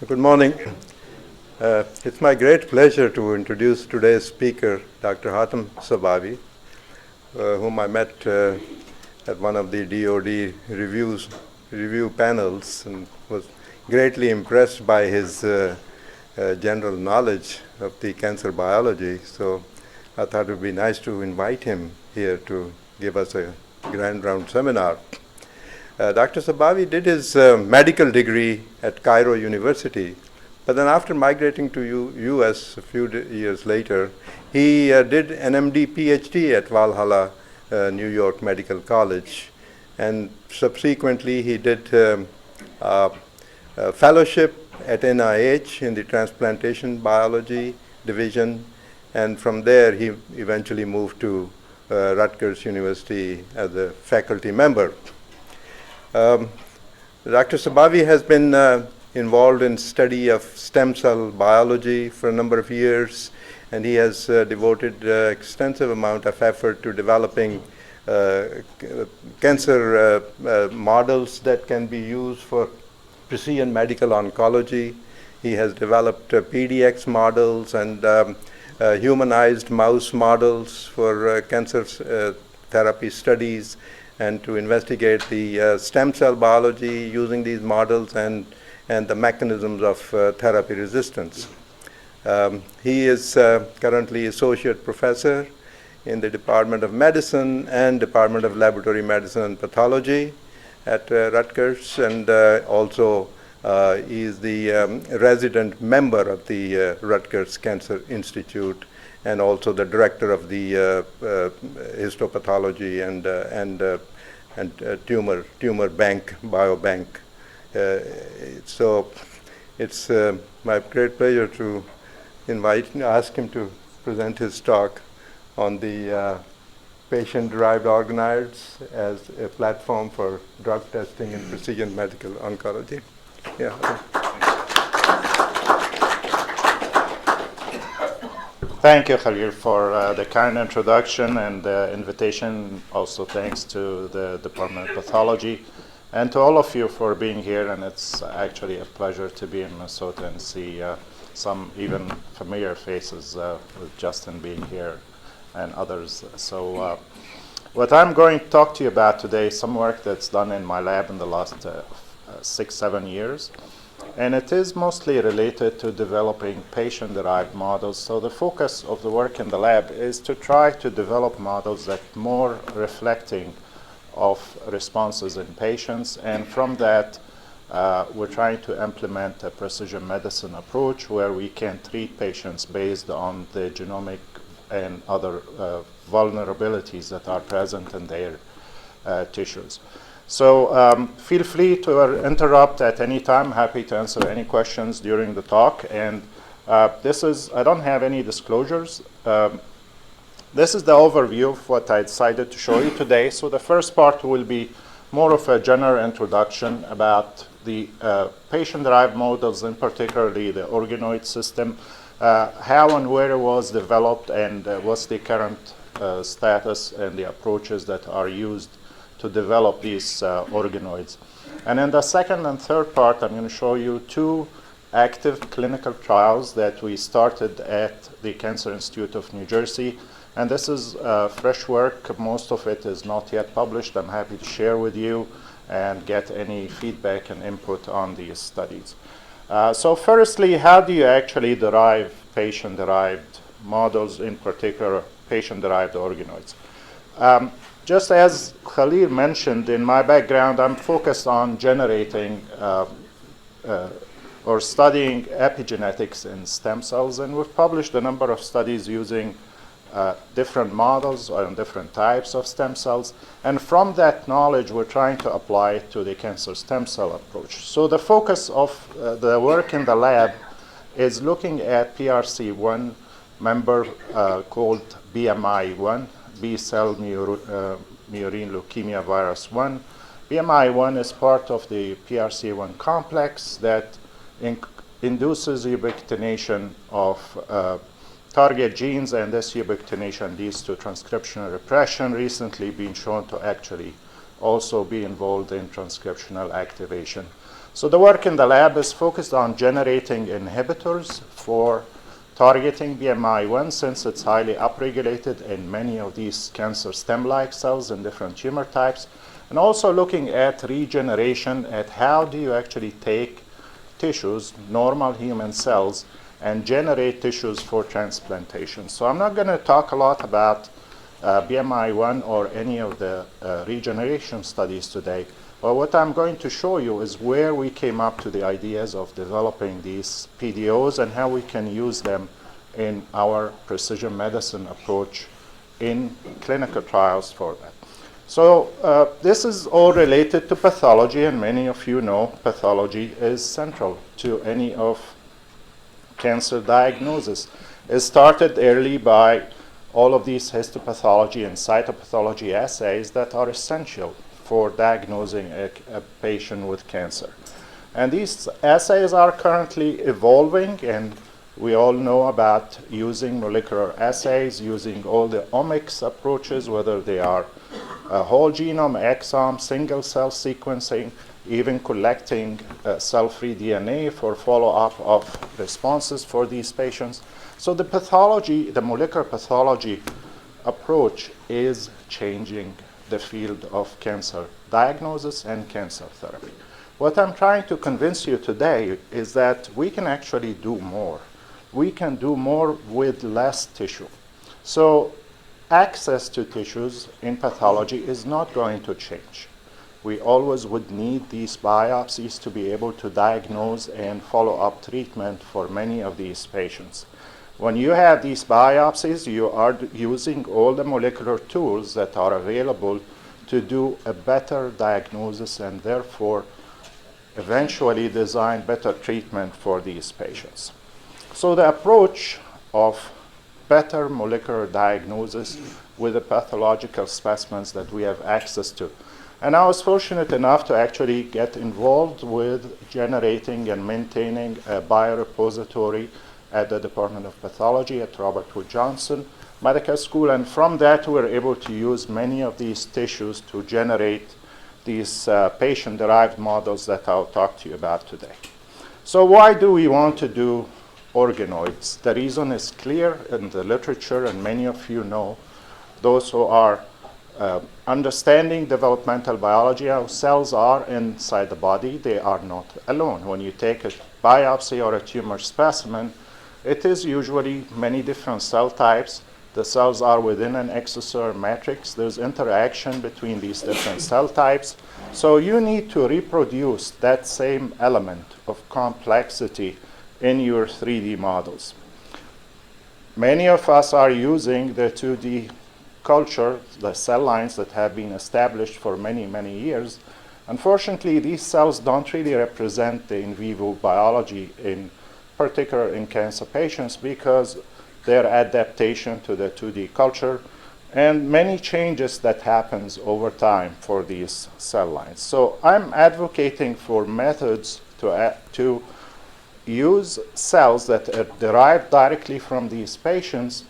Good morning. It's my great pleasure to introduce today's speaker, Dr. Hatem Sabaawy, whom I met at one of the DoD review panels and was greatly impressed by his general knowledge of the cancer biology. So I thought it would be nice to invite him here to give us a grand round seminar. Dr. Sabaawy did his medical degree at Cairo University, but then after migrating to US a few years later, he did an MD PhD at Valhalla, New York Medical College, and subsequently he did a fellowship at NIH in the transplantation biology division, and from there he eventually moved to Rutgers University as a faculty member. Dr. Sabaawy has been involved in study of stem cell biology for a number of years, and he has devoted extensive amount of effort to developing cancer models that can be used for precision medical oncology. He has developed PDX models and humanized mouse models for cancer therapy studies, and to investigate the stem cell biology using these models and the mechanisms of therapy resistance. He is currently associate professor in the Department of Medicine and Department of Laboratory Medicine and Pathology at Rutgers, and also he is the resident member of the Rutgers Cancer Institute, and also the director of the histopathology and tumor bank, biobank. So it's my great pleasure to ask him to present his talk on the patient-derived organoids as a platform for drug testing in precision medical oncology. Yeah. Thank you, Khalil, for the kind introduction and the invitation. Also thanks to the Department of Pathology and to all of you for being here. And it's actually a pleasure to be in Minnesota and see some even familiar faces with Justin being here and others. So what I'm going to talk to you about today is some work that's done in my lab in the last 6-7 years. And it is mostly related to developing patient-derived models. So the focus of the work in the lab is to try to develop models that more reflecting of responses in patients. And from that, we're trying to implement a precision medicine approach where we can treat patients based on the genomic and other vulnerabilities that are present in their tissues. So feel free to interrupt at any time. Happy to answer any questions during the talk. And I don't have any disclosures. This is the overview of what I decided to show you today. So the first part will be more of a general introduction about the patient-derived models, and particularly the organoid system, how and where it was developed, and what's the current status and the approaches that are used to develop these organoids. And in the second and third part, I'm going to show you 2 active clinical trials that we started at the Cancer Institute of New Jersey. And this is fresh work. Most of it is not yet published. I'm happy to share with you and get any feedback and input on these studies. So firstly, how do you actually derive patient-derived models, in particular patient-derived organoids? Just as Khalil mentioned, in my background, I'm focused on generating or studying epigenetics in stem cells, and we've published a number of studies using different models on different types of stem cells. And from that knowledge, we're trying to apply it to the cancer stem cell approach. So the focus of the work in the lab is looking at PRC1 member called BMI1, B-cell murine leukemia virus 1. BMI1 is part of the PRC1 complex that induces ubiquitination of target genes, and this ubiquitination leads to transcriptional repression, recently been shown to actually also be involved in transcriptional activation. So the work in the lab is focused on generating inhibitors for targeting BMI1 since it's highly upregulated in many of these cancer stem-like cells in different tumor types, and also looking at regeneration, at how do you actually take tissues, normal human cells, and generate tissues for transplantation. So I'm not going to talk a lot about BMI1 or any of the regeneration studies today. But what I'm going to show you is where we came up to the ideas of developing these PDOs and how we can use them in our precision medicine approach in clinical trials for that. So this is all related to pathology, and many of you know pathology is central to any of cancer diagnosis. It started early by all of these histopathology and cytopathology assays that are essential for diagnosing a patient with cancer. And these assays are currently evolving, and we all know about using molecular assays, using all the omics approaches, whether they are whole genome, exome, single cell sequencing, even collecting cell-free DNA for follow-up of responses for these patients. So the pathology, the molecular pathology approach is changing the field of cancer diagnosis and cancer therapy. What I'm trying to convince you today is that we can actually do more. We can do more with less tissue. So access to tissues in pathology is not going to change. We always would need these biopsies to be able to diagnose and follow up treatment for many of these patients. When you have these biopsies, you are using all the molecular tools that are available to do a better diagnosis and therefore eventually design better treatment for these patients. So the approach of better molecular diagnosis with the pathological specimens that we have access to. And I was fortunate enough to actually get involved with generating and maintaining a biorepository at the Department of Pathology at Robert Wood Johnson Medical School, and from that we were able to use many of these tissues to generate these patient-derived models that I'll talk to you about today. So why do we want to do organoids? The reason is clear in the literature, and many of you know, those who are understanding developmental biology, how cells are inside the body, they are not alone. When you take a biopsy or a tumor specimen, it is usually many different cell types. The cells are within an extracellular matrix. There's interaction between these different cell types. So you need to reproduce that same element of complexity in your 3D models. Many of us are using the 2D culture, the cell lines that have been established for many, many years. Unfortunately, these cells don't really represent the in vivo biology, in particular in cancer patients, because their adaptation to the 2D culture and many changes that happens over time for these cell lines. So I'm advocating for methods to use cells that are derived directly from these patients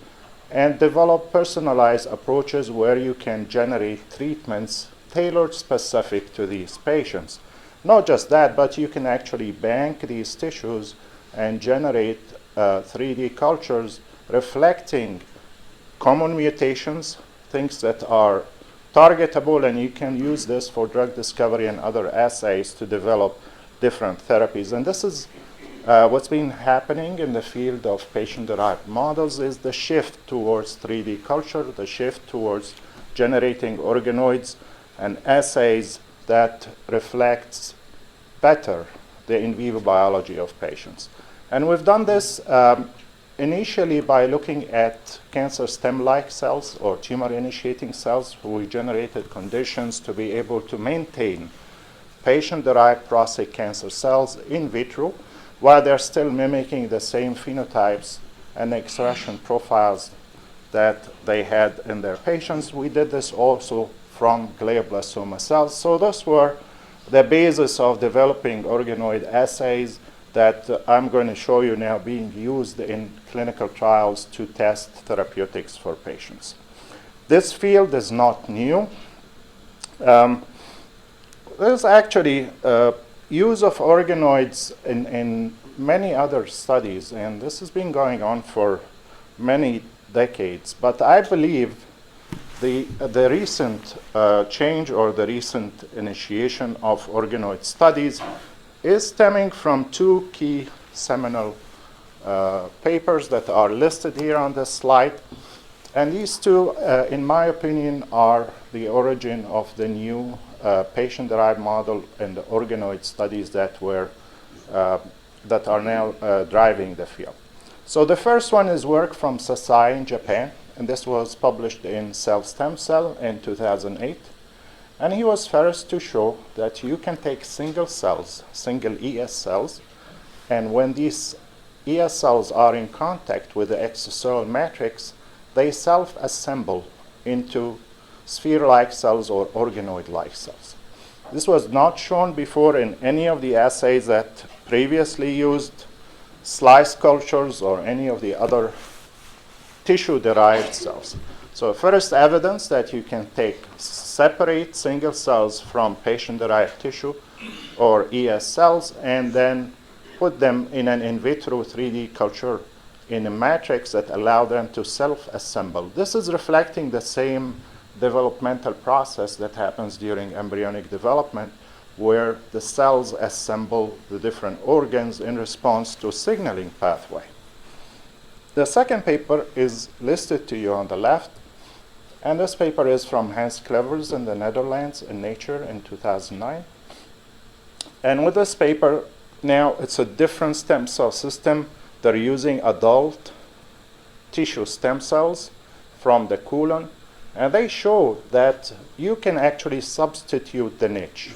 and develop personalized approaches where you can generate treatments tailored specific to these patients. Not just that, but you can actually bank these tissues and generate 3D cultures reflecting common mutations, things that are targetable, and you can use this for drug discovery and other assays to develop different therapies. And this is what's been happening in the field of patient-derived models, is the shift towards 3D culture, the shift towards generating organoids and assays that reflects better the in vivo biology of patients. And we've done this initially by looking at cancer stem-like cells or tumor-initiating cells. We generated conditions to be able to maintain patient-derived prostate cancer cells in vitro while they're still mimicking the same phenotypes and expression profiles that they had in their patients. We did this also from glioblastoma cells. So those were the basis of developing organoid assays that I'm going to show you now being used in clinical trials to test therapeutics for patients. This field is not new. There's actually use of organoids in many other studies, and this has been going on for many decades, but I believe the recent change or the recent initiation of organoid studies is stemming from two key seminal papers that are listed here on this slide. And these two, in my opinion, are the origin of the new patient-derived model and the organoid studies that are now driving the field. So the first one is work from Sasai in Japan, and this was published in Cell Stem Cell in 2008. And he was first to show that you can take single cells, single ES cells, and when these ES cells are in contact with the extracellular matrix, they self-assemble into sphere-like cells or organoid-like cells. This was not shown before in any of the assays that previously used slice cultures or any of the other tissue-derived cells. So first evidence that you can take separate single cells from patient-derived tissue or ES cells and then put them in an in vitro 3D culture in a matrix that allow them to self-assemble. This is reflecting the same developmental process that happens during embryonic development, where the cells assemble the different organs in response to signaling pathway. The second paper is listed to you on the left, and this paper is from Hans Clevers in the Netherlands in Nature in 2009. And with this paper, now it's a different stem cell system. They're using adult tissue stem cells from the colon, and they show that you can actually substitute the niche.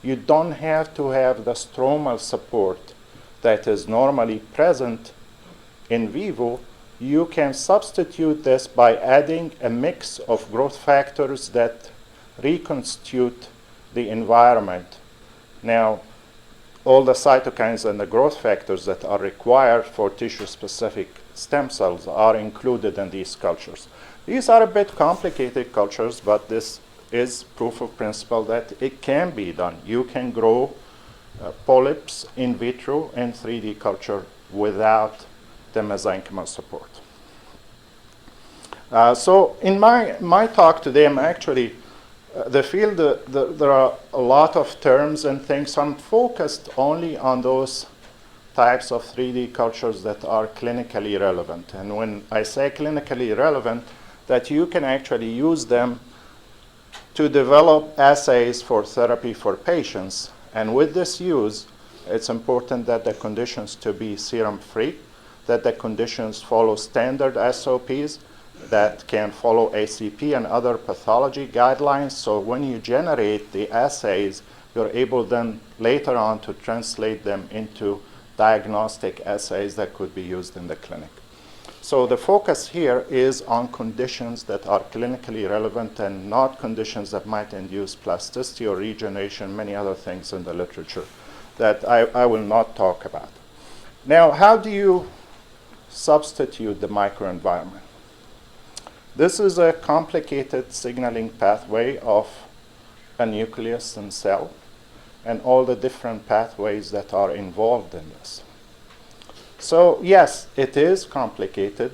You don't have to have the stromal support that is normally present in vivo. You can substitute this by adding a mix of growth factors that reconstitute the environment. Now, all the cytokines and the growth factors that are required for tissue-specific stem cells are included in these cultures. These are a bit complicated cultures, but this is proof of principle that it can be done. You can grow polyps in vitro in 3D culture without the mesenchymal support. So in my talk today, I'm actually the field, there are a lot of terms and things. So I'm focused only on those types of 3D cultures that are clinically relevant. And when I say clinically relevant, that you can actually use them to develop assays for therapy for patients. And with this use, it's important that the conditions to be serum-free, that the conditions follow standard SOPs, that can follow ACP and other pathology guidelines. So when you generate the assays, you're able then later on to translate them into diagnostic assays that could be used in the clinic. So the focus here is on conditions that are clinically relevant and not conditions that might induce plasticity or regeneration, many other things in the literature that I will not talk about. Now, how do you substitute the microenvironment? This is a complicated signaling pathway of a nucleus and cell and all the different pathways that are involved in this. So yes, it is complicated,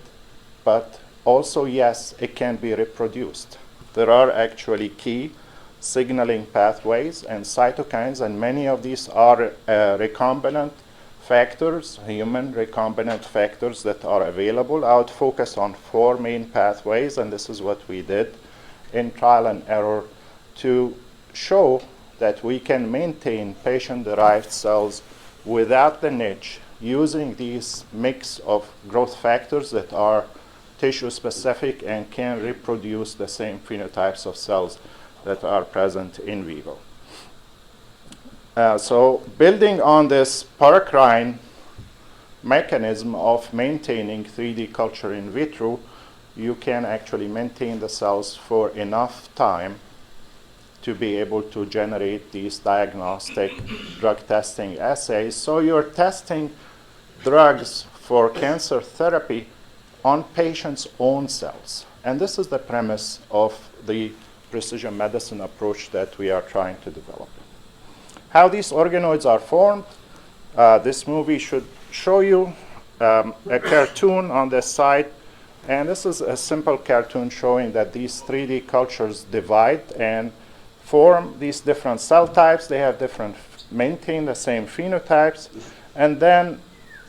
but also yes, it can be reproduced. There are actually key signaling pathways and cytokines, and many of these are recombinant factors, human recombinant factors that are available. I would focus on 4 main pathways, and this is what we did in trial and error to show that we can maintain patient-derived cells without the niche using these mix of growth factors that are tissue-specific and can reproduce the same phenotypes of cells that are present in vivo. So building on this paracrine mechanism of maintaining 3D culture in vitro, you can actually maintain the cells for enough time to be able to generate these diagnostic drug testing assays. So you're testing drugs for cancer therapy on patients' own cells. And this is the premise of the precision medicine approach that we are trying to develop. how these organoids are formed. This movie should show you a cartoon on the side. And this is a simple cartoon showing that these 3D cultures divide and form these different cell types. They have maintain the same phenotypes. And then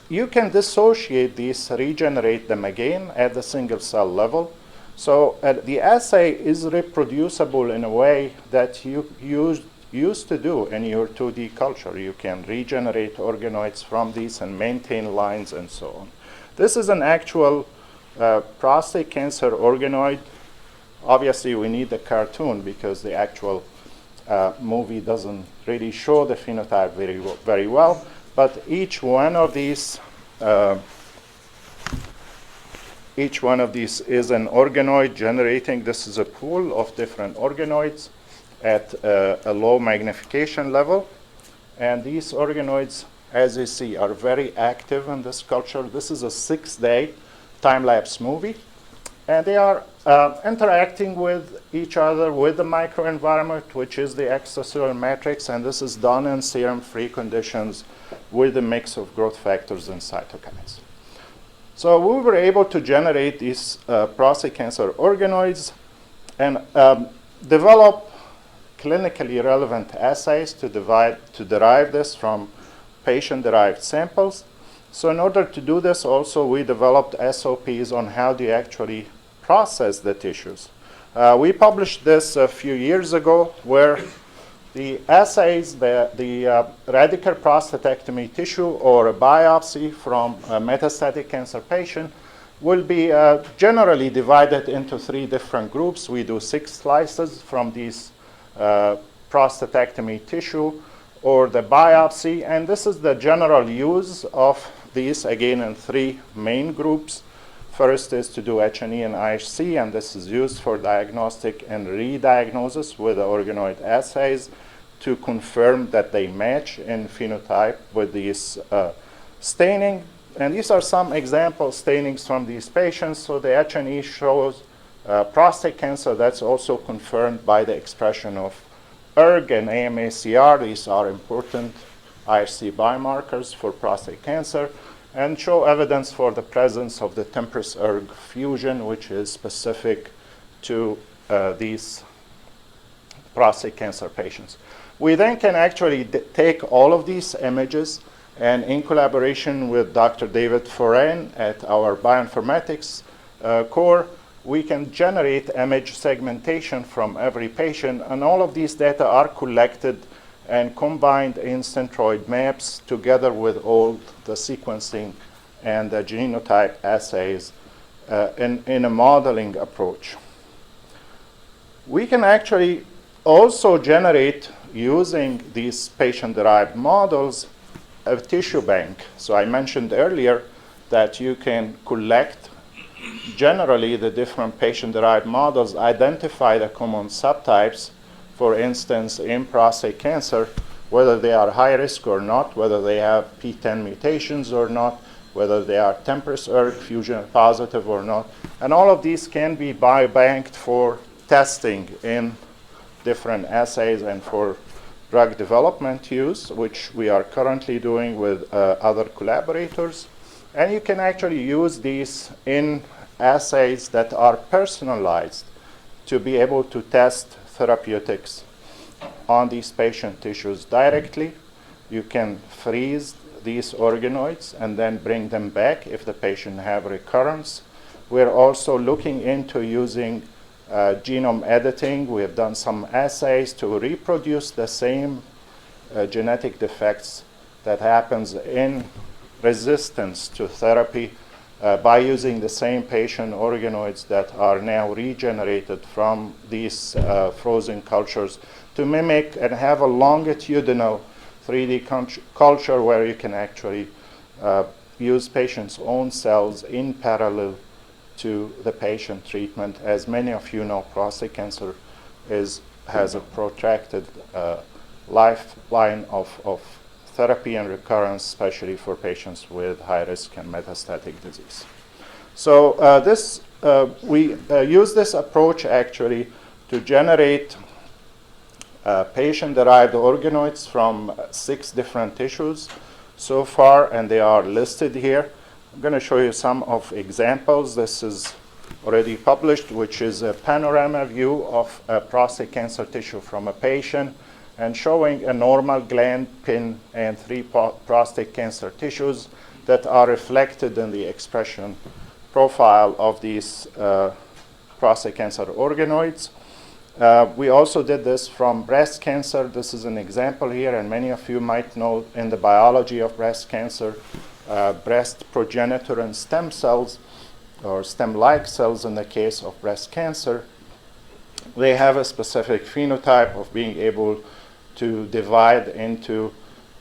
you can dissociate these, regenerate them again at the single cell level. So the assay is reproducible in a way that you used to do in your 2D culture. You can regenerate organoids from these and maintain lines and so on. This is an actual prostate cancer organoid. Obviously, we need the cartoon because the actual movie doesn't really show the phenotype very well. But each one of these is an organoid generating. This is a pool of different organoids at a low magnification level. And these organoids, as you see, are very active in this culture. This is a 6-day time-lapse movie. And they are interacting with each other with the microenvironment, which is the extracellular matrix. And this is done in serum-free conditions with a mix of growth factors and cytokines. So we were able to generate these prostate cancer organoids and develop clinically relevant assays to derive this from patient-derived samples. So in order to do this also, we developed SOPs on how to actually process the tissues. We published this a few years ago where the assays, the radical prostatectomy tissue or a biopsy from a metastatic cancer patient will be generally divided into 3 different groups. We do 6 slices from these prostatectomy tissue or the biopsy, and this is the general use of these, again, in 3 main groups. First is to do H&E and IHC, and this is used for diagnostic and re-diagnosis with the organoid assays to confirm that they match in phenotype with these staining. And these are some example stainings from these patients. So the H&E shows prostate cancer. That's also confirmed by the expression of ERG and AMACR. These are important IHC biomarkers for prostate cancer, and show evidence for the presence of the TMPRSS-ERG fusion, which is specific to these prostate cancer patients. We then can actually take all of these images, and in collaboration with Dr. David Foran at our bioinformatics core, we can generate image segmentation from every patient, and all of these data are collected and combined in centroid maps together with all the sequencing and the genotype assays in a modeling approach. We can actually also generate, using these patient-derived models, a tissue bank. So I mentioned earlier that you can collect generally the different patient-derived models, identify the common subtypes. For instance, in prostate cancer, whether they are high risk or not, whether they have PTEN mutations or not, whether they are TMPRSS-ERG fusion positive or not. And all of these can be biobanked for testing in different assays and for drug development use, which we are currently doing with other collaborators. And you can actually use these in assays that are personalized to be able to test therapeutics on these patient tissues directly. You can freeze these organoids and then bring them back if the patient have recurrence. We're also looking into using genome editing. We have done some assays to reproduce the same genetic defects that happens in resistance to therapy by using the same patient organoids that are now regenerated from these frozen cultures to mimic and have a longitudinal 3D culture where you can actually use patients' own cells in parallel to the patient treatment. As many of you know, prostate cancer has a protracted lifeline of therapy and recurrence, especially for patients with high risk and metastatic disease. So we use this approach actually to generate patient-derived organoids from 6 different tissues so far, and they are listed here. I'm going to show you some of examples. This is already published, which is a panorama view of prostate cancer tissue from a patient, and showing a normal gland, pin, and 3 prostate cancer tissues that are reflected in the expression profile of these prostate cancer organoids. We also did this from breast cancer. This is an example here, and many of you might know in the biology of breast cancer, breast progenitor and stem cells, or stem-like cells in the case of breast cancer, they have a specific phenotype of being able to divide into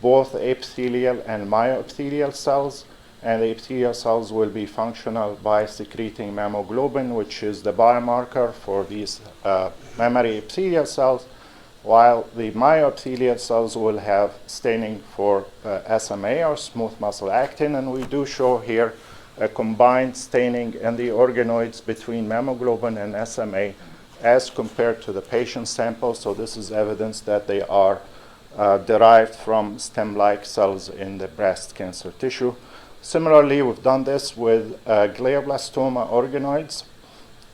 both epithelial and myoepithelial cells, and the epithelial cells will be functional by secreting hemoglobin, which is the biomarker for these mammary epithelial cells, while the myoepithelial cells will have staining for SMA, or smooth muscle actin, and we do show here a combined staining in the organoids between hemoglobin and SMA as compared to the patient sample. So this is evidence that they are derived from stem-like cells in the breast cancer tissue. Similarly, we've done this with glioblastoma organoids,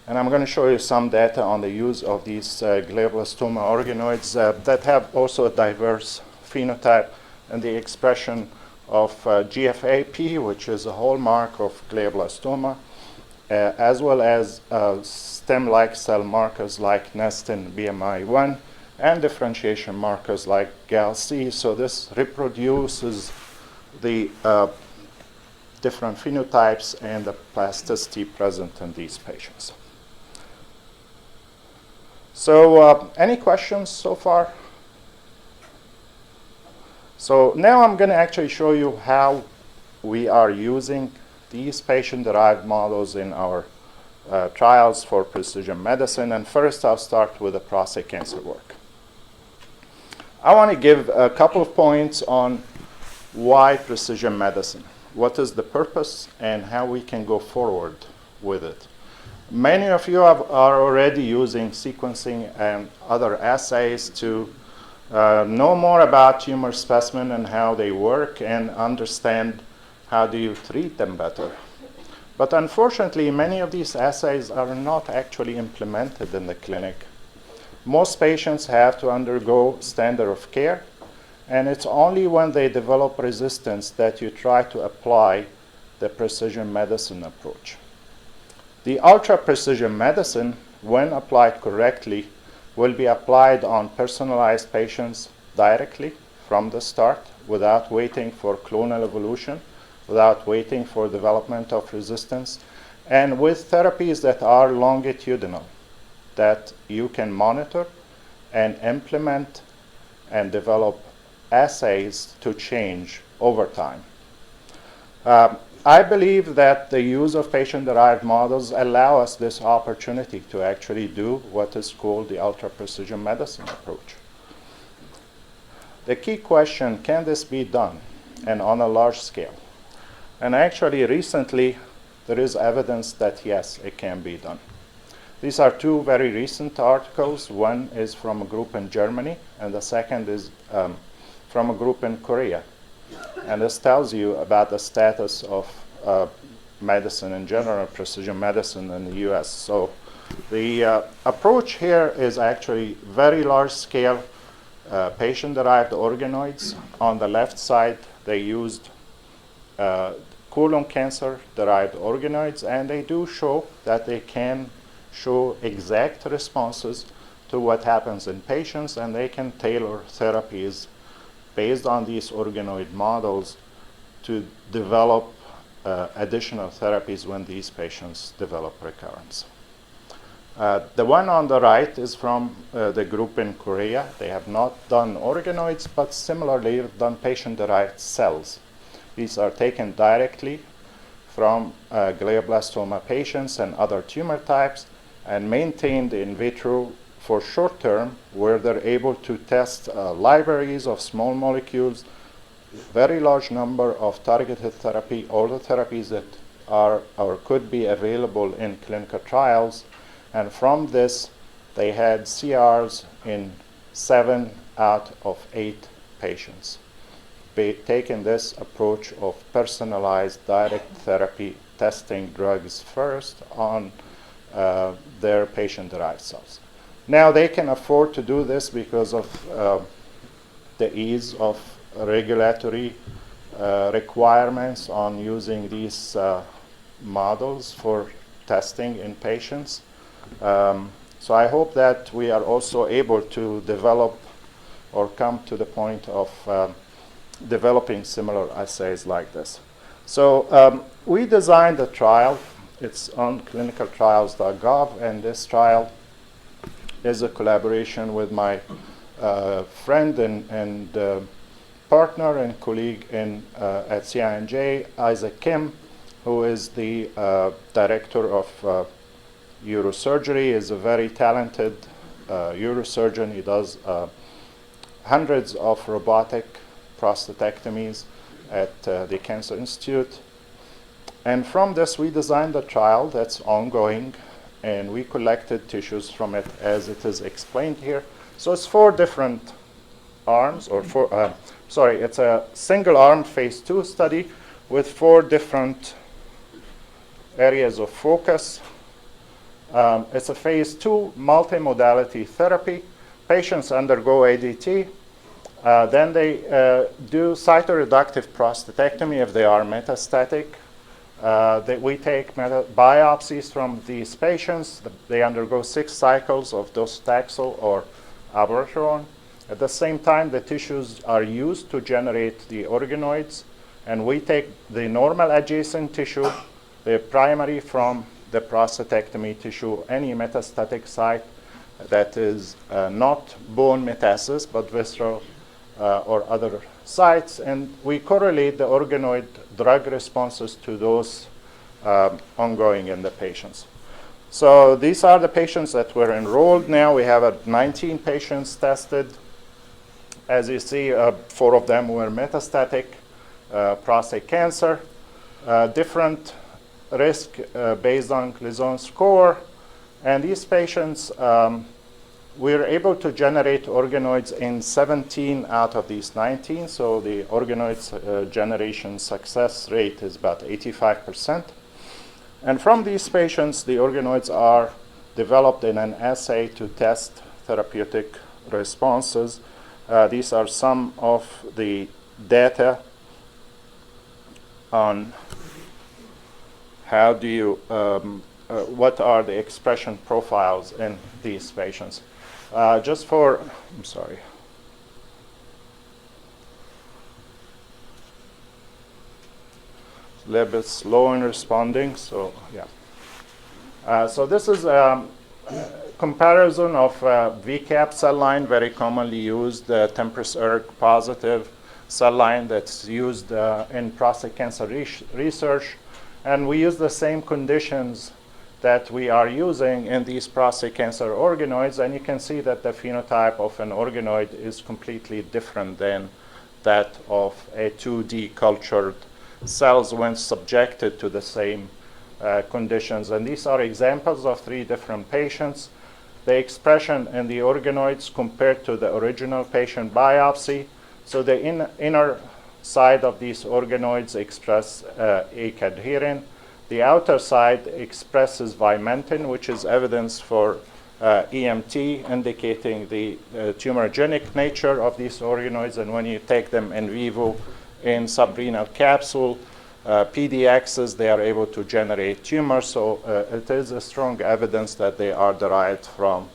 and I'm going to show you some data on the use of these glioblastoma organoids that have also a diverse phenotype and the expression of GFAP, which is a hallmark of glioblastoma, as well as stem-like cell markers like nestin BMI1 and differentiation markers like GAL-C. So this reproduces the different phenotypes and the plasticity present in these patients. So any questions so far? So now I'm going to actually show you how we are using these patient-derived models in our trials for precision medicine. And first, I'll start with the prostate cancer work. I want to give a couple of points on why precision medicine, what is the purpose, and how we can go forward with it. Many of you are already using sequencing and other assays to know more about tumor specimen and how they work and understand how do you treat them better. But unfortunately, many of these assays are not actually implemented in the clinic. Most patients have to undergo standard of care, and it's only when they develop resistance that you try to apply the precision medicine approach. The ultra-precision medicine, when applied correctly, will be applied on personalized patients directly from the start without waiting for clonal evolution, without waiting for development of resistance, and with therapies that are longitudinal, that you can monitor and implement and develop assays to change over time. I believe that the use of patient-derived models allow us this opportunity to actually do what is called the ultra-precision medicine approach. The key question, can this be done and on a large scale? And actually, recently, there is evidence that yes, it can be done. These are 2 very recent articles. One is from a group in Germany, and the second is from a group in Korea. And this tells you about the status of medicine in general, precision medicine in the US. So the approach here is actually very large scale patient-derived organoids. On the left side, they used colon cancer-derived organoids, and they do show that they can show exact responses to what happens in patients, and they can tailor therapies based on these organoid models to develop additional therapies when these patients develop recurrence. The one on the right is from the group in Korea. They have not done organoids, but similarly have done patient-derived cells. These are taken directly from glioblastoma patients and other tumor types and maintained in vitro for short term, where they're able to test libraries of small molecules, very large number of targeted therapy, all the therapies that are or could be available in clinical trials. And from this, they had CRs in 7 out of 8 patients, taking this approach of personalized direct therapy, testing drugs first on their patient-derived cells. Now they can afford to do this because of the ease of regulatory requirements on using these models for testing in patients. So I hope that we are also able to develop or come to the point of developing similar assays like this. So we designed a trial. It's on clinicaltrials.gov, and this trial is a collaboration with my friend and partner and colleague at CINJ, Isaac Kim, who is the director of neurosurgery, is a very talented neurosurgeon. He does hundreds of robotic prostatectomies at the Cancer Institute. And from this, we designed a trial that's ongoing, and we collected tissues from it as it is explained here. So it's 4 different arms, or it's a single-arm phase 2 study with 4 different areas of focus. It's a phase 2 multimodality therapy. Patients undergo ADT. Then they do cytoreductive prostatectomy if they are metastatic. We take biopsies from these patients. They undergo 6 cycles of docetaxel or abiraterone. At the same time, the tissues are used to generate the organoids, and we take the normal adjacent tissue, the primary from the prostatectomy tissue, any metastatic site that is not bone metastasis, but visceral or other sites, and we correlate the organoid drug responses to those ongoing in the patients. So these are the patients that were enrolled now. We have 19 patients tested. As you see, 4 of them were metastatic prostate cancer, different risk based on Gleason score. And these patients, we were able to generate organoids in 17 out of these 19. So the organoids generation success rate is about 85%. And from these patients, the organoids are developed in an assay to test therapeutic responses. These are some of the data on how do you, what are the expression profiles in these patients. Just for, I'm sorry. A little bit slow in responding, so yeah. So this is a comparison of VCAP cell line, very commonly used, Tempus-ERG positive cell line that's used in prostate cancer research. And we use the same conditions that we are using in these prostate cancer organoids, and you can see that the phenotype of an organoid is completely different than that of a 2D cultured cells when subjected to the same conditions. And these are examples of 3 different patients. The expression in the organoids compared to the original patient biopsy. So the inner side of these organoids express acadherin. The outer side expresses vimentin, which is evidence for EMT, indicating the tumorigenic nature of these organoids. And when you take them in vivo in subrenal capsule, PDXs, they are able to generate tumors. So it is a strong evidence that they are derived from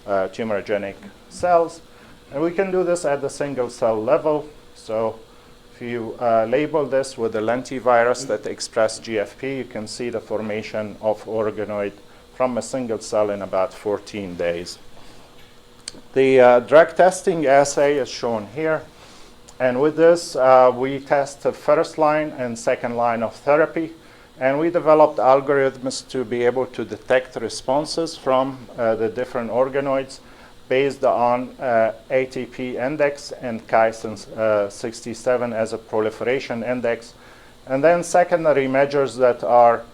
tumorigenic cells. And we can do this at the single cell level. So if you label this with a lentivirus that express GFP, you can see the formation of organoid from a single cell in about 14 days. The drug testing assay is shown here. And with this, we test the first line and second line of therapy. And we developed algorithms to be able to detect responses from the different organoids based on ATP index and Chi 67 as a proliferation index. And then secondary measures that are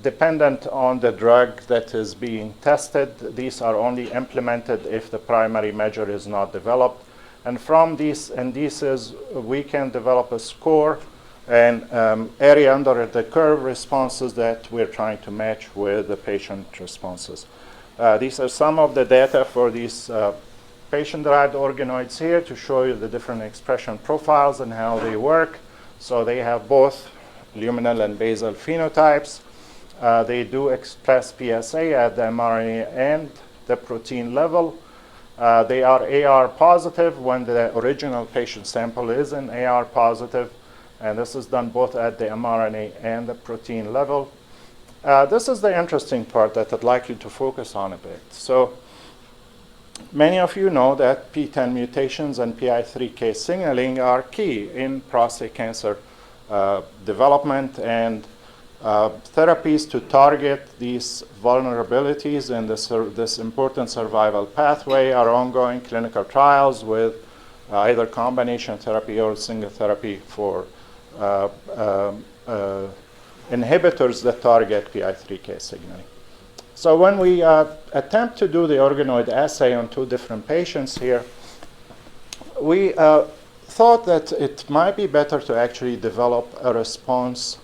dependent on the drug that is being tested. These are only implemented if the primary measure is not developed. And from these indices, we can develop a score and area under the curve responses that we're trying to match with the patient responses. These are some of the data for these patient-derived organoids here to show you the different expression profiles and how they work. So they have both luminal and basal phenotypes. They do express PSA at the mRNA and the protein level. They are AR positive when the original patient sample is an AR positive, and this is done both at the mRNA and the protein level. This is the interesting part that I'd like you to focus on a bit. So many of you know that PTEN mutations and PI3K signaling are key in prostate cancer development, and therapies to target these vulnerabilities in this important survival pathway are ongoing clinical trials with either combination therapy or single therapy for inhibitors that target PI3K signaling. So when we attempt to do the organoid assay on 2 different patients here, we thought that it might be better to actually develop a response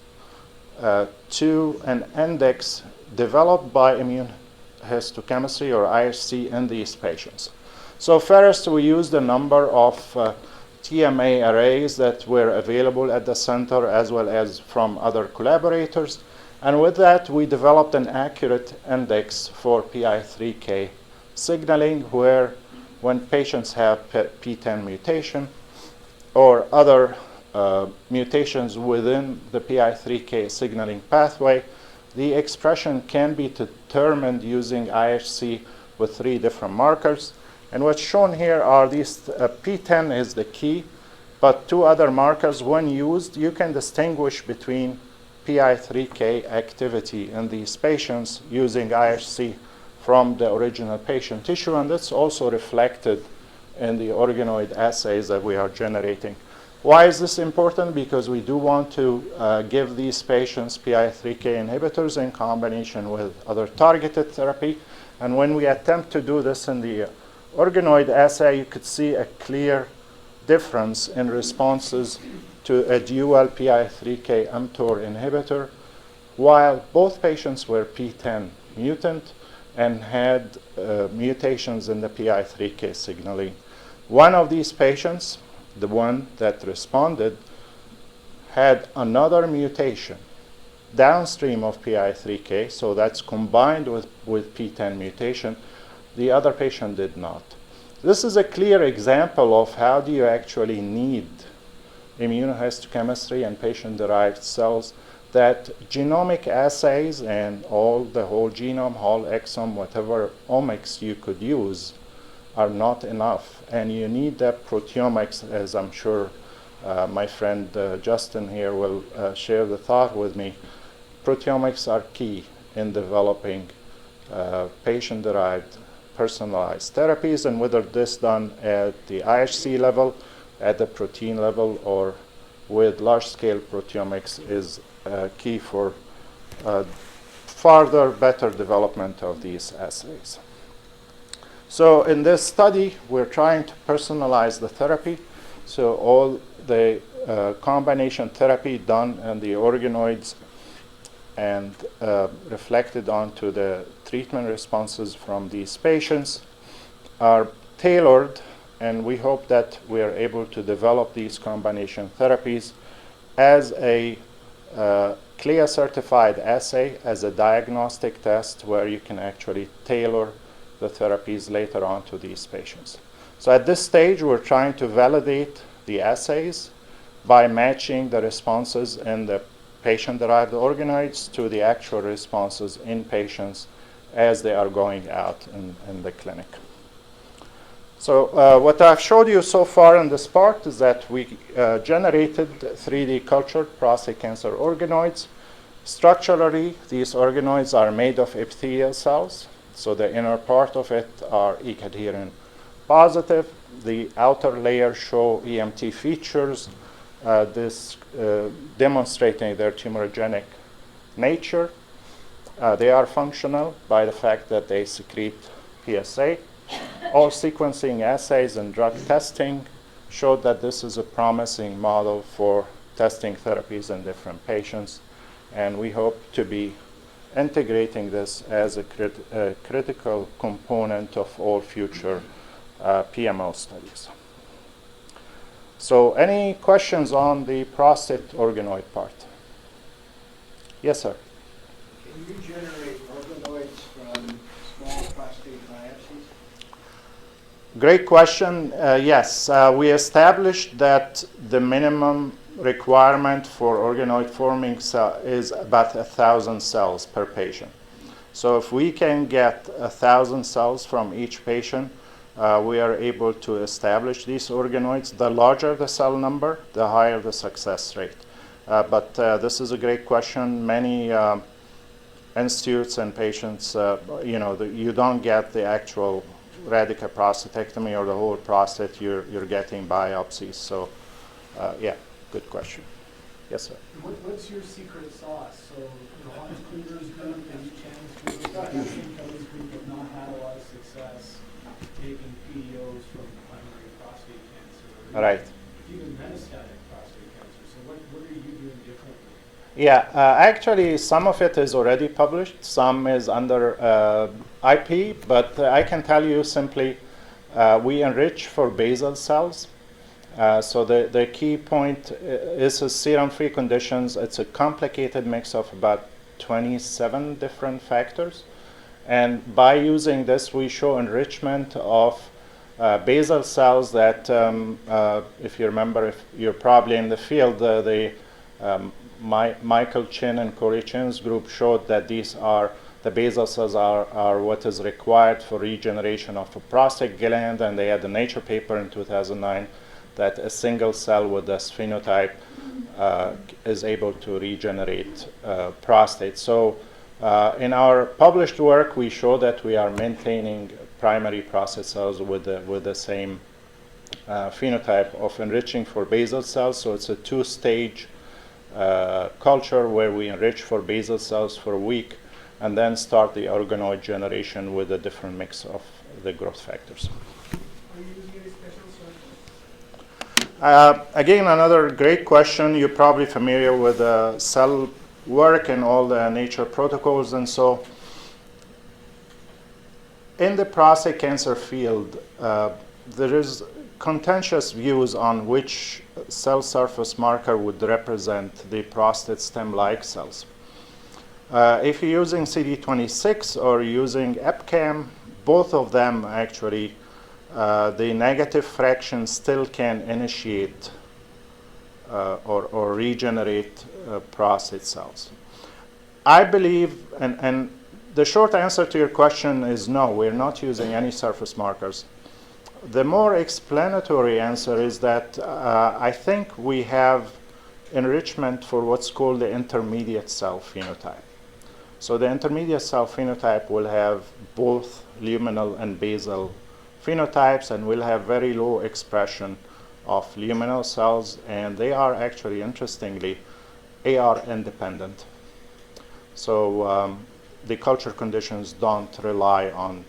to an index developed by immunohistochemistry or IHC in these patients. So first, we used a number of TMA arrays that were available at the center as well as from other collaborators. And with that, we developed an accurate index for PI3K signaling, where when patients have PTEN mutation or other mutations within the PI3K signaling pathway, the expression can be determined using IHC with 3 different markers. And what's shown here are these, PTEN is the key, but 2 other markers, when used, you can distinguish between PI3K activity in these patients using IHC from the original patient tissue, and that's also reflected in the organoid assays that we are generating. Why is this important? Because we do want to give these patients PI3K inhibitors in combination with other targeted therapy. And when we attempt to do this in the organoid assay, you could see a clear difference in responses to a dual PI3K mTOR inhibitor, while both patients were PTEN mutant and had mutations in the PI3K signaling. One of these patients, the one that responded, had another mutation downstream of PI3K, so that's combined with PTEN mutation. The other patient did not. This is a clear example of how do you actually need immunohistochemistry and patient-derived cells, that genomic assays and the whole genome, whole exome, whatever omics you could use are not enough. And you need that proteomics, as I'm sure my friend Justin here will share the thought with me. Proteomics are key in developing patient-derived personalized therapies, and whether this done at the IHC level, at the protein level, or with large-scale proteomics is key for further better development of these assays. So in this study, we're trying to personalize the therapy. So all the combination therapy done in the organoids and reflected onto the treatment responses from these patients are tailored, and we hope that we are able to develop these combination therapies as a CLIA-certified assay, as a diagnostic test where you can actually tailor the therapies later on to these patients. So at this stage, we're trying to validate the assays by matching the responses in the patient-derived organoids to the actual responses in patients as they are going out in the clinic. So what I've showed you so far in this part is that we generated 3D cultured prostate cancer organoids. Structurally, these organoids are made of epithelial cells. So the inner part of it are E-cadherin positive. The outer layer show EMT features, demonstrating their tumorigenic nature. They are functional by the fact that they secrete PSA. All sequencing assays and drug testing showed that this is a promising model for testing therapies in different patients, and we hope to be integrating this as a critical component of all future PMO studies. So any questions on the prostate organoid part? Yes, sir. Can you generate organoids from small prostate biopsies? Great question. Yes, we established that the minimum requirement for organoid forming cell is about 1,000 cells per patient. So if we can get 1,000 cells from each patient, we are able to establish these organoids. The larger the cell number, the higher the success rate. But this is a great question. Many institutes and patients, you don't get the actual radical prostatectomy or the whole prostate. You're getting biopsies. So, yeah, good question. Yes, sir. What's your secret sauce? So, Hans Kluger's group and Chan's group, Kelly's group have not had a lot of success taking PDOs from primary prostate cancer. Right. Even metastatic prostate cancer. So what are you doing differently? Yeah, actually, some of it is already published. Some is under IP, but I can tell you simply, we enrich for basal cells. So the key point is serum-free conditions. It's a complicated mix of about 27 different factors. And by using this, we show enrichment of basal cells that, if you remember, if you're probably in the field, Michael Chin and Corey Chin's group showed that the basal cells are what is required for regeneration of a prostate gland, and they had a Nature paper in 2009 that a single cell with this phenotype is able to regenerate prostate. So in our published work, we show that we are maintaining primary prostate cells with the same phenotype of enriching for basal cells. So it's a two-stage culture where we enrich for basal cells for a week and then start the organoid generation with a different mix of the growth factors. Are you using any special sources? Again, another great question. You're probably familiar with cell work and all the Nature protocols. And so in the prostate cancer field, there is contentious views on which cell surface marker would represent the prostate stem-like cells. If you're using CD26 or using EpCAM, both of them actually, the negative fraction still can initiate or regenerate prostate cells. I believe, and the short answer to your question is no, we're not using any surface markers. The more explanatory answer is that I think we have enrichment for what's called the intermediate cell phenotype. So the intermediate cell phenotype will have both luminal and basal phenotypes, and will have very low expression of luminal cells, and they are actually, interestingly, AR independent. So the culture conditions don't rely on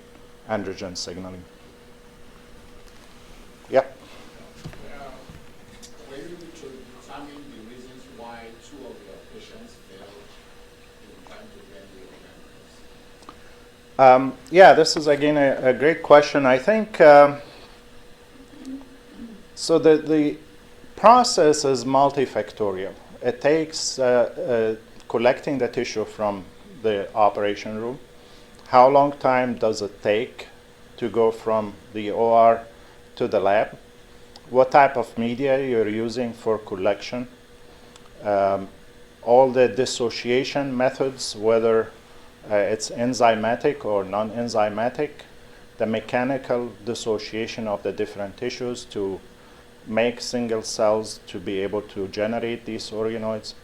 androgen signaling. Yeah. Were you able to determine the reasons why two of your patients failed in trying to get the organoids? Yeah, this is again a great question. I think so. The process is multifactorial. It takes collecting the tissue from the operation room. How long time does it take to go from the OR to the lab? What type of media you're using for collection? All the dissociation methods, whether it's enzymatic or non-enzymatic, the mechanical dissociation of the different tissues to make single cells to be able to generate these organoids.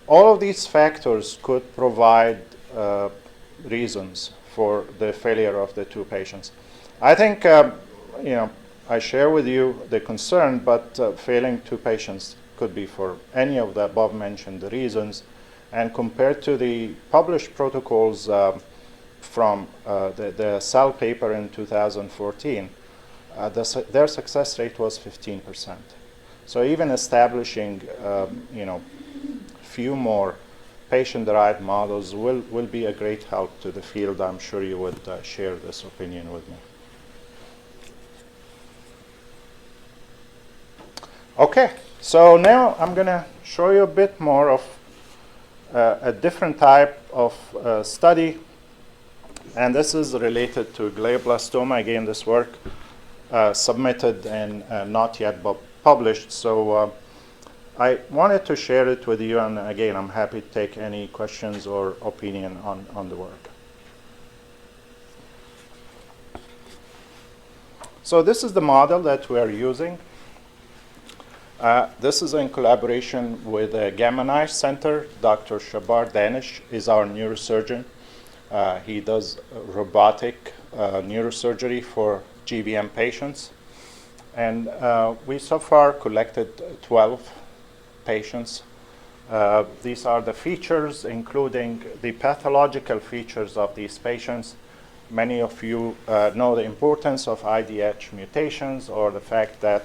All of these factors could provide reasons for the failure of the two patients. I think, I share with you the concern, but failing two patients could be for any of the above mentioned reasons. And compared to the published protocols from the Cell paper in 2014, their success rate was 15%. So even establishing, few more patient-derived models will be a great help to the field. I'm sure you would share this opinion with me. Okay, so now I'm going to show you a bit more of a different type of study, and this is related to glioblastoma. Again, this work submitted and not yet published, so I wanted to share it with you, and again, I'm happy to take any questions or opinion on the work. So this is the model that we are using. This is in collaboration with the Gamma Knife Center. Dr. Shabar Danish is our neurosurgeon. He does robotic neurosurgery for GBM patients. And we so far collected 12 patients. These are the features, including the pathological features of these patients. Many of you know the importance of IDH mutations, or the fact that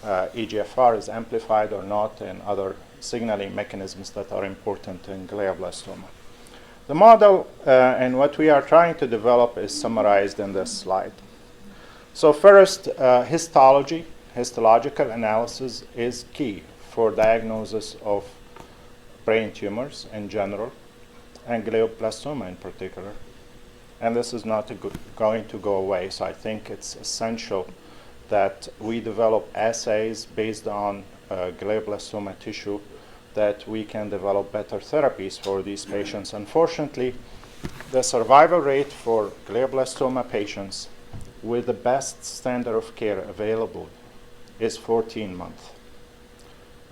EGFR is amplified or not, and other signaling mechanisms that are important in glioblastoma. The model and what we are trying to develop is summarized in this slide. So first, histological analysis is key for diagnosis of brain tumors in general, and glioblastoma in particular. And this is not going to go away, so I think it's essential that we develop assays based on glioblastoma tissue, that we can develop better therapies for these patients. Unfortunately, the survival rate for glioblastoma patients with the best standard of care available is 14 months.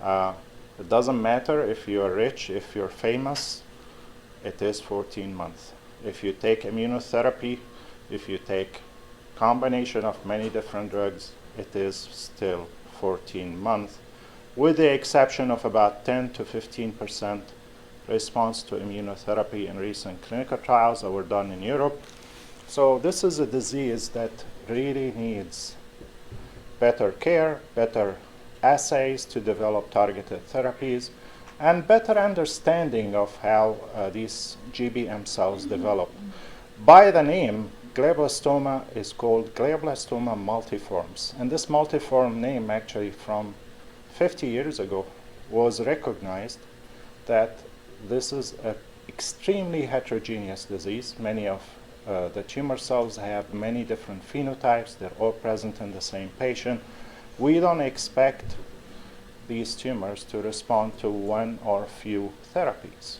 It doesn't matter if you're rich, if you're famous, it is 14 months. If you take immunotherapy, if you take combination of many different drugs, it is still 14 months, with the exception of about 10 to 15% response to immunotherapy in recent clinical trials that were done in Europe. So this is a disease that really needs better care, better assays to develop targeted therapies, and better understanding of how these GBM cells develop. By the name, glioblastoma is called glioblastoma multiforme, and this multiform name actually from 50 years ago was recognized that this is an extremely heterogeneous disease. Many of the tumor cells have many different phenotypes. They're all present in the same patient. We don't expect these tumors to respond to one or few therapies.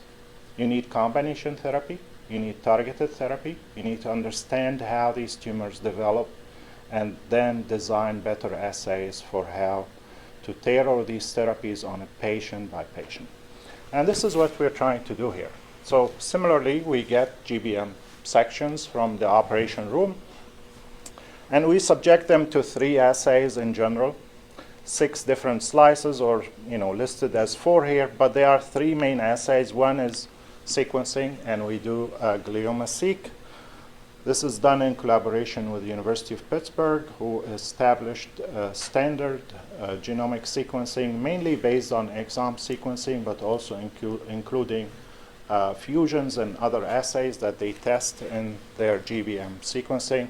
You need combination therapy. You need targeted therapy. You need to understand how these tumors develop, and then design better assays for how to tailor these therapies on a patient by patient. And this is what we're trying to do here. So similarly, we get GBM sections from the operation room, and we subject them to 3 assays in general, 6 different slices, or listed as 4 here, but there are 3 main assays. One is sequencing, and we do glioma-seq. This is done in collaboration with the University of Pittsburgh, who established standard genomic sequencing, mainly based on exome sequencing, but also including fusions and other assays that they test in their GBM sequencing.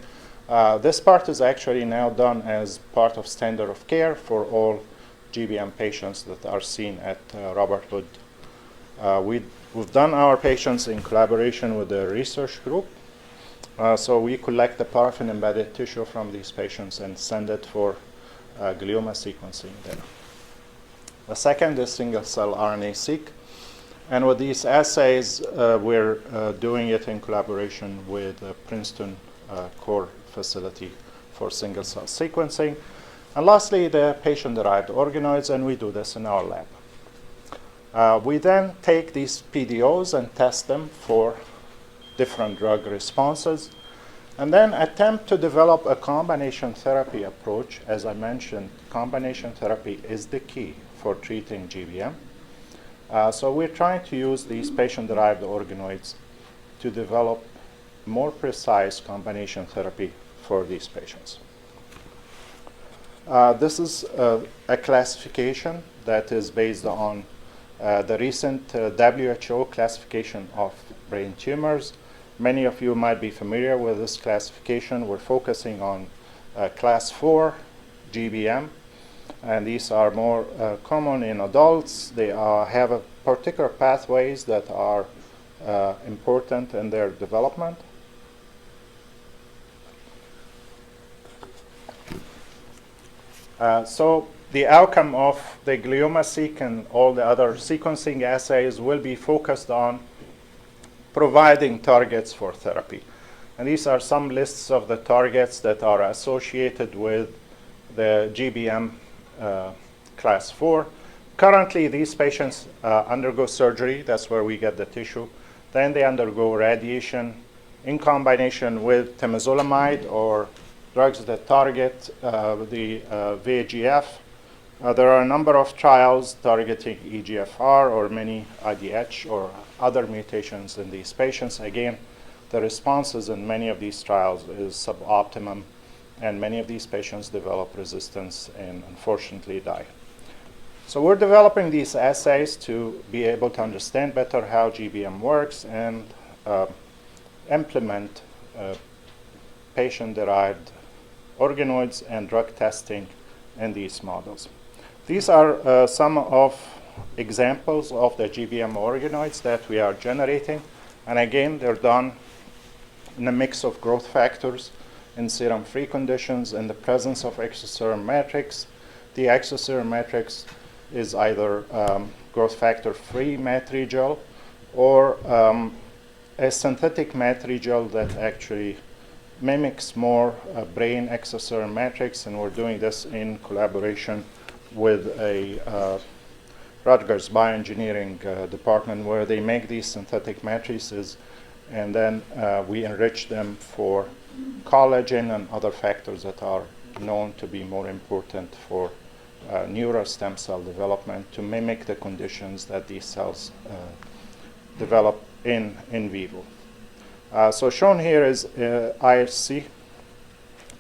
This part is actually now done as part of standard of care for all GBM patients that are seen at Robert Hood. We've done our patients in collaboration with the research group. So we collect the paraffin-embedded tissue from these patients and send it for glioma sequencing there. The second is single-cell RNA-seq. And with these assays, we're doing it in collaboration with the Princeton core facility for single-cell sequencing. And lastly, the patient-derived organoids, and we do this in our lab. We then take these PDOs and test them for different drug responses, and then attempt to develop a combination therapy approach. As I mentioned, combination therapy is the key for treating GBM. So we're trying to use these patient-derived organoids to develop more precise combination therapy for these patients. This is a classification that is based on the recent WHO classification of brain tumors. Many of you might be familiar with this classification. We're focusing on class 4 GBM, and these are more common in adults. They have a particular pathways that are important in their development. So the outcome of the glioma-seq and all the other sequencing assays will be focused on providing targets for therapy. And these are some lists of the targets that are associated with the GBM class 4. Currently, these patients undergo surgery. That's where we get the tissue. Then they undergo radiation in combination with temozolomide or drugs that target the VEGF. There are a number of trials targeting EGFR or many IDH or other mutations in these patients. Again, the responses in many of these trials is suboptimum, and many of these patients develop resistance and unfortunately die. So we're developing these assays to be able to understand better how GBM works and implement patient-derived organoids and drug testing in these models. These are some of examples of the GBM organoids that we are generating. And again, they're done in a mix of growth factors in serum-free conditions in the presence of exoserum matrix. The exoserum matrix is either growth factor-free matrigel or a synthetic matrigel that actually mimics more brain exoserum matrix, and we're doing this in collaboration with a Rutgers bioengineering department where they make these synthetic matrices, and then we enrich them for collagen and other factors that are known to be more important for neural stem cell development to mimic the conditions that these cells develop in vivo. So shown here is IHC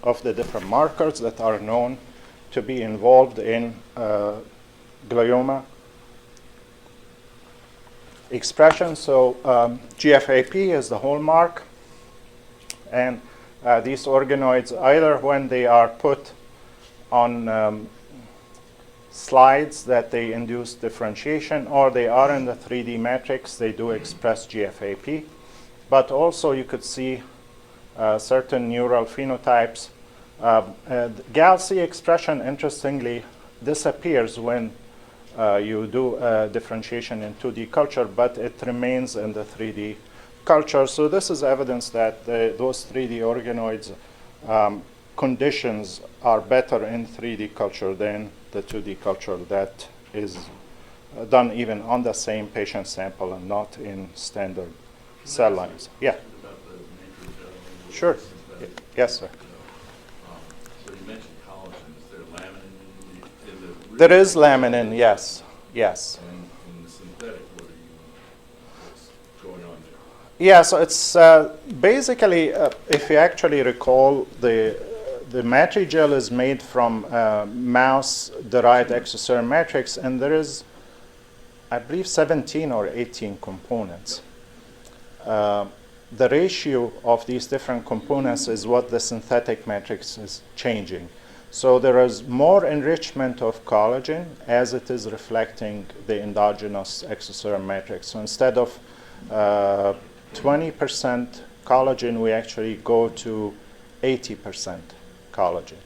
of the different markers that are known to be involved in glioma expression. So GFAP is the hallmark, and these organoids, either when they are put on slides that they induce differentiation, or they are in the 3D matrix, they do express GFAP. But also you could see certain neural phenotypes. GALC expression, interestingly, disappears when you do differentiation in 2D culture, but it remains in the 3D culture. So this is evidence that those 3D organoids conditions are better in 3D culture than the 2D culture that is done even on the same patient sample and not in standard cell lines. Yeah. Sure. Yes, sir. So you mentioned collagen. Is there laminin in the? There is laminin. Yes. Yes. And in the synthetic, what's going on there? Yeah. So it's basically, if you actually recall, the matrigel is made from mouse-derived exoserum matrix, and there is, I believe, 17 or 18 components. The ratio of these different components is what the synthetic matrix is changing. So there is more enrichment of collagen as it is reflecting the endogenous exoserum matrix. So instead of 20% collagen, we actually go to 80% collagen.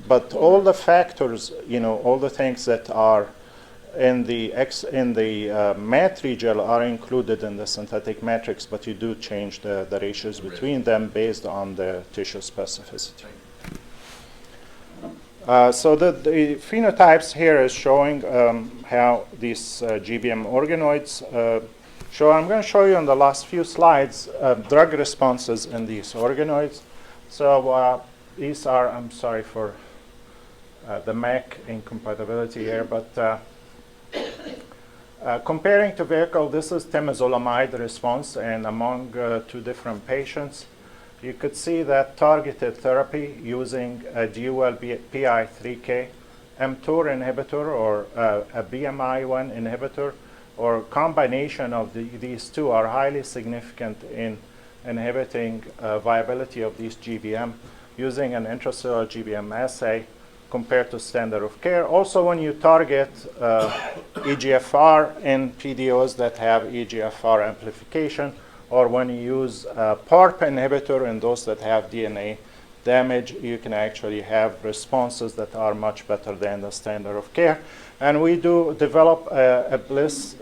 But all the factors, all the things that are in the matrigel are included in the synthetic matrix, but you do change the ratios between them based on the tissue specificity. So the phenotypes here is showing how these GBM organoids show. I'm going to show you on the last few slides drug responses in these organoids. So these are, I'm sorry for the MAC incompatibility here, but Comparing to vehicle, this is temozolomide response, and among 2 different patients, you could see that targeted therapy using a dual PI3K mTOR inhibitor or a BMI1 inhibitor, or combination of these 2 are highly significant in inhibiting viability of these GBM using an intracellular GBM assay compared to standard of care. Also, when you target EGFR in PDOs that have EGFR amplification, or when you use a PARP inhibitor in those that have DNA damage, you can actually have responses that are much better than the standard of care. And we do develop a Bliss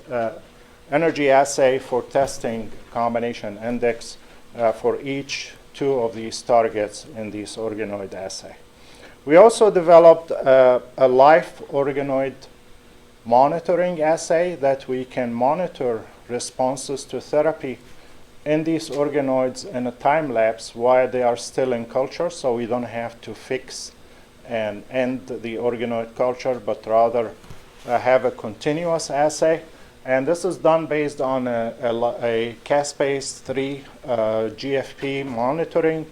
energy assay for testing combination index for each 2 of these targets in this organoid assay. We also developed a live organoid monitoring assay that we can monitor responses to therapy in these organoids in a time lapse while they are still in culture, so we don't have to fix and end the organoid culture, but rather have a continuous assay. And this is done based on a caspase-3 GFP monitoring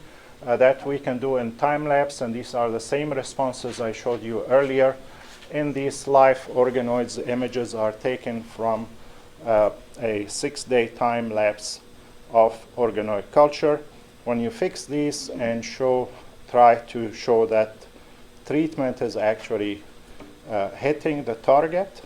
that we can do in time lapse, and these are the same responses I showed you earlier. In these live organoids, the images are taken from a 6-day time lapse of organoid culture. When you fix these and try to show that treatment is actually hitting the target,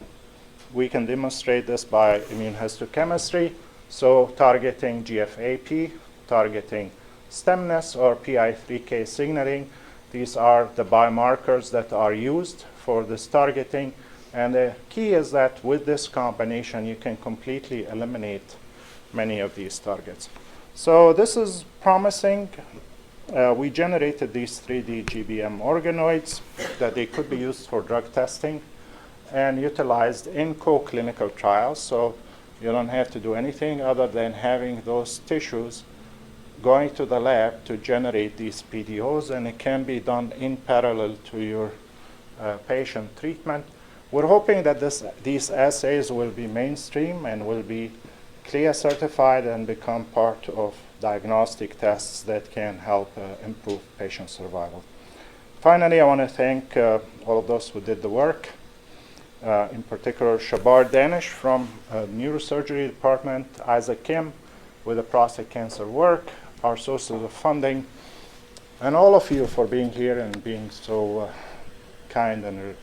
we can demonstrate this by immunohistochemistry. So targeting GFAP, targeting stemness or PI3K signaling. These are the biomarkers that are used for this targeting. And the key is that with this combination, you can completely eliminate many of these targets. So this is promising. We generated these 3D GBM organoids that they could be used for drug testing and utilized in co-clinical trials. So you don't have to do anything other than having those tissues going to the lab to generate these PDOs, and it can be done in parallel to your patient treatment. We're hoping that these assays will be mainstream and will be CLIA certified and become part of diagnostic tests that can help improve patient survival. Finally, I want to thank all of those who did the work, in particular Shabar Danish from neurosurgery department, Isaac Kim with the prostate cancer work, our sources of funding, and all of you for being here and being so kind and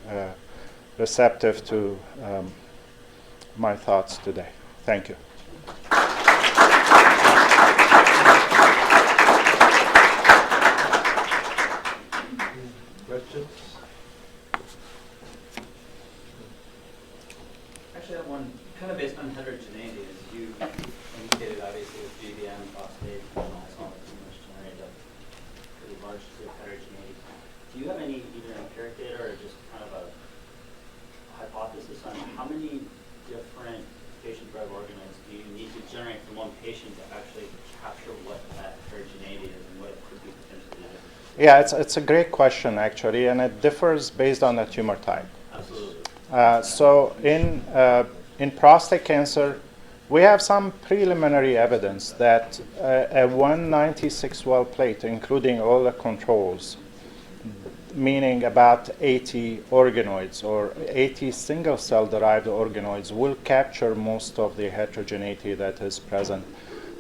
receptive to my thoughts today. Thank you. Questions? Actually, I have one kind of based on heterogeneity, as you indicated, obviously, with GBM, prostate, and all solid tumors generate a pretty large degree of heterogeneity. Do you have any either empiric data or just kind of a hypothesis on how many different patient-derived organoids do you need to generate from one patient to actually capture what that heterogeneity is and what it could be potentially different? Yeah, it's a great question, actually, and it differs based on the tumor type. Absolutely. So in prostate cancer, we have some preliminary evidence that a 196-well plate, including all the controls, meaning about 80 organoids or 80 single-cell derived organoids, will capture most of the heterogeneity that is present.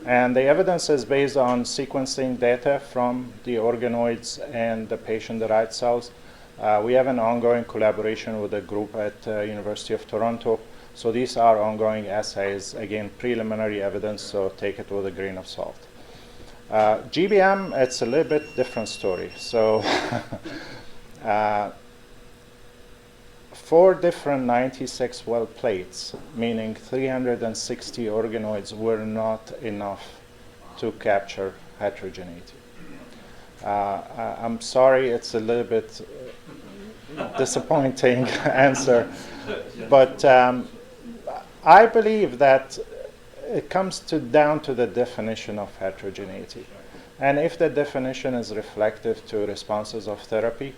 And the evidence is based on sequencing data from the organoids and the patient-derived cells. We have an ongoing collaboration with a group at University of Toronto. So these are ongoing assays, again, preliminary evidence, so take it with a grain of salt. GBM, it's a little bit different story. So 4 different 96-well plates, meaning 360 organoids, were not enough to capture heterogeneity. I'm sorry, it's a little bit disappointing answer, but I believe that it comes down to the definition of heterogeneity. And if the definition is reflective to responses of therapy,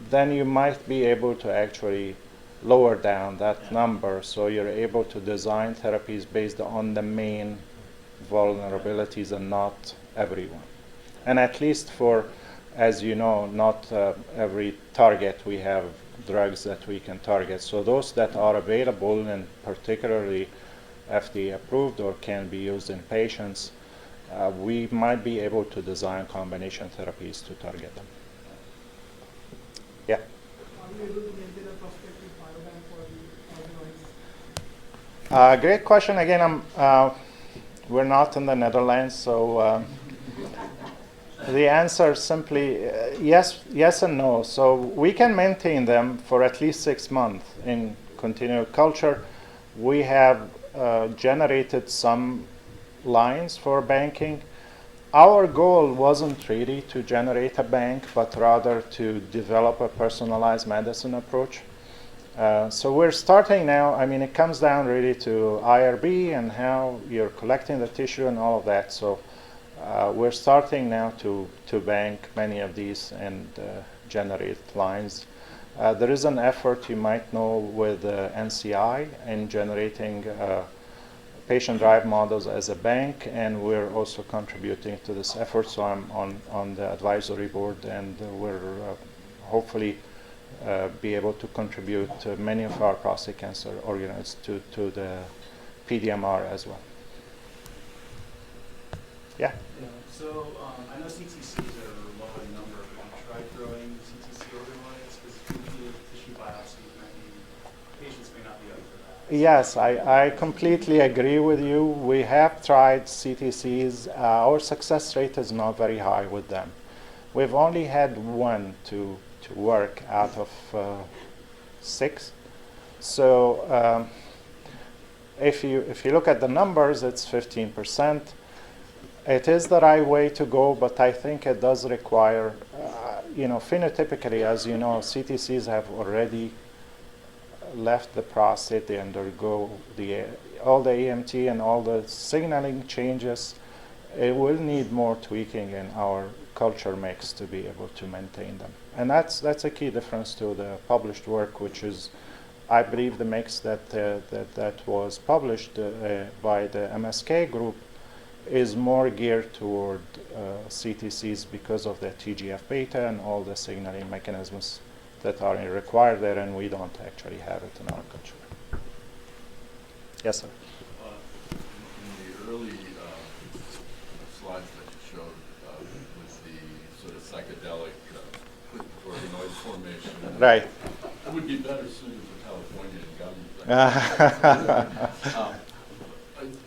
then you might be able to actually lower down that number, so you're able to design therapies based on the main vulnerabilities and not everyone. And at least for, as you know, not every target we have drugs that we can target. So those that are available and particularly FDA approved or can be used in patients, we might be able to design combination therapies to target them. Yeah. Are you able to maintain a prospective biobank for the organoids? Great question. Again, we're not in the Netherlands, so the answer simply yes and no. So we can maintain them for at least 6 months in continuous culture. We have generated some lines for banking. Our goal wasn't really to generate a bank, but rather to develop a personalized medicine approach. So we're starting now. I mean, it comes down really to IRB and how you're collecting the tissue and all of that. So we're starting now to bank many of these and generate lines. There is an effort you might know with NCI in generating patient-derived models as a bank, and we're also contributing to this effort. So I'm on the advisory board, and we're hopefully be able to contribute many of our prostate cancer organoids to the PDMR as well. Yeah? So I know CTCs are low in number. Have you tried growing CTC organoids? Because tissue biopsy patients may not be up for that. Yes, I completely agree with you. We have tried CTCs. Our success rate is not very high with them. We've only had one to work out of 6. So if you look at the numbers, it's 15%. It is the right way to go, but I think it does require, phenotypically, as you know, CTCs have already left the prostate. They undergo all the AMT and all the signaling changes. It will need more tweaking in our culture mix to be able to maintain them. And that's a key difference to the published work, which is, I believe, the mix that was published by the MSK group is more geared toward CTCs because of the TGF-beta and all the signaling mechanisms that are required there, and we don't actually have it in our culture. Yes, sir. In the early slides that you showed with the sort of psychedelic organoid formation, Right. It would be better suited for California and gummy.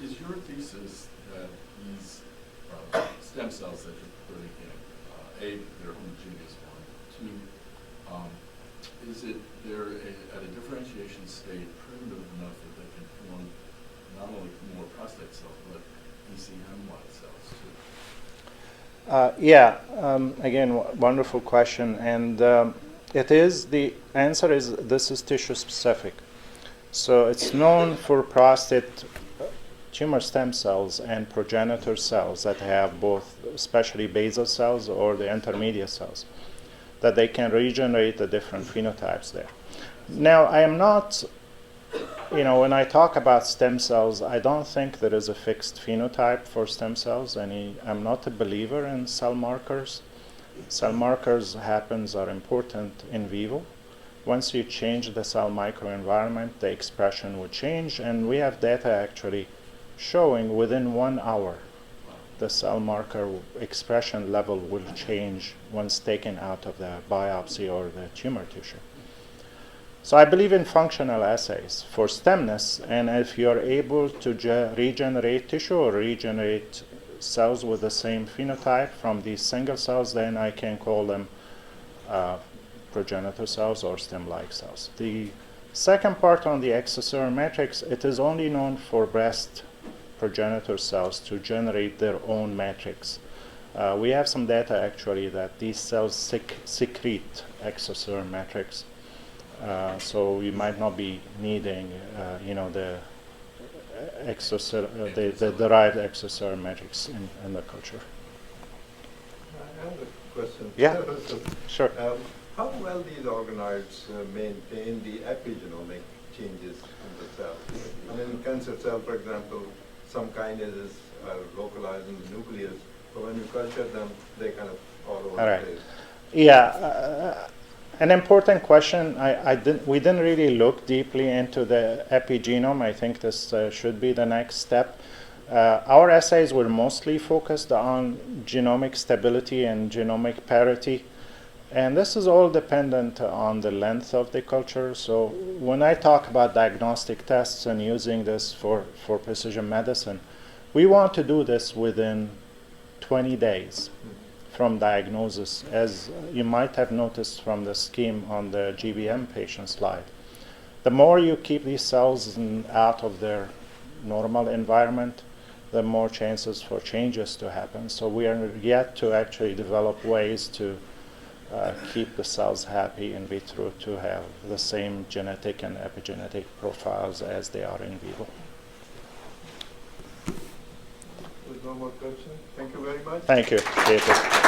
Is your thesis that these stem cells that you're putting in, they're homogeneous, 1, 2, is it they're at a differentiation state primitive enough that they can form not only more prostate cells, but ECM-like cells too? Again, wonderful question, and the answer is this is tissue specific. So it's known for prostate tumor stem cells and progenitor cells that have both, especially basal cells or the intermediate cells, that they can regenerate the different phenotypes there. Now, I am not, when I talk about stem cells, I don't think there is a fixed phenotype for stem cells. I'm not a believer in cell markers. Cell markers are important in vivo. Once you change the cell microenvironment, the expression would change, and we have data actually showing within 1 hour the cell marker expression level will change once taken out of the biopsy or the tumor tissue. So I believe in functional assays for stemness, and if you're able to regenerate tissue or regenerate cells with the same phenotype from these single cells, then I can call them progenitor cells or stem-like cells. The second part on the extracellular matrix, it is only known for breast progenitor cells to generate their own matrix. We have some data actually that these cells secrete extracellular matrix, so you might not be needing, the derived extracellular matrix in the culture. I have a question. Yeah, sure. How well these organoids maintain the epigenomic changes in the cell? I mean, in cancer cell, for example, some kinases are localized in the nucleus, but when you culture them, they kind of all over All right. the place. Yeah, an important question. We didn't really look deeply into the epigenome. I think this should be the next step. Our assays were mostly focused on genomic stability and genomic parity. And this is all dependent on the length of the culture. So when I talk about diagnostic tests and using this for precision medicine, we want to do this within 20 days from diagnosis, as you might have noticed from the scheme on the GBM patient slide. The more you keep these cells out of their normal environment, the more chances for changes to happen. So we are yet to actually develop ways to keep the cells happy in vitro to have the same genetic and epigenetic profiles as they are in vivo. There's no more questions. Thank you very much. Thank you.